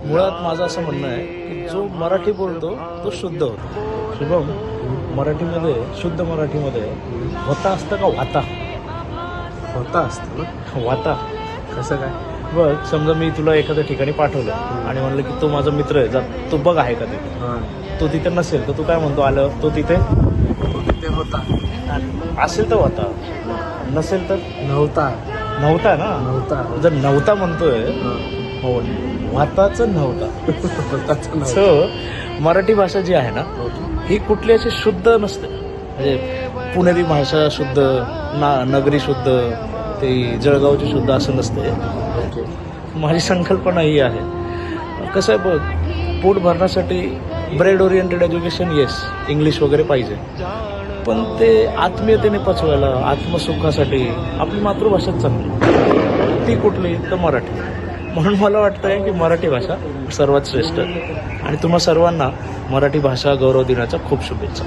मुळात माझं असं म्हणणं आहे की जो मराठी बोलतो तो शुद्ध होतो. शुभम, मराठीमध्ये शुद्ध मराठीमध्ये होता असतं का वाता? होता असतं ना. वाता. कसं काय? बघ, समजा मी तुला एखाद्या ठिकाणी पाठवलं आणि म्हणलं की तो माझा मित्र आहे, जा तो बघ आहे का तिथे. हां, तो तिथे नसेल तर तू काय म्हणतो, आलं तो तिथे ते होता. असेल तर होता, नसेल तर नव्हता. नव्हता ना. नव्हता. जर नव्हता म्हणतोय हां. हो, वाताचं नव्हता. होताच नव्हता. सो मराठी भाषा जी आहे ना, ही कुठली अशी शुद्ध नसते. म्हणजे पुणेरी भाषा शुद्ध, नगरी शुद्ध, ते जळगावची शुद्ध असं नसते. ओके. माझी संकल्पना ही आहे. कसं आहे बघ, पोट भरण्यासाठी bread oriented education yes, English वगैरे पाहिजे, पण ते आत्मीयतेने पचवायला, आत्मसुखासाठी आपली मातृभाषाच चांगली. ती कुठली? तर मराठी. म्हणून मला वाटतंय की मराठी भाषा सर्वात श्रेष्ठ. आणि तुम्हा सर्वांना मराठी भाषा गौरव दिनाच्या खूप शुभेच्छा.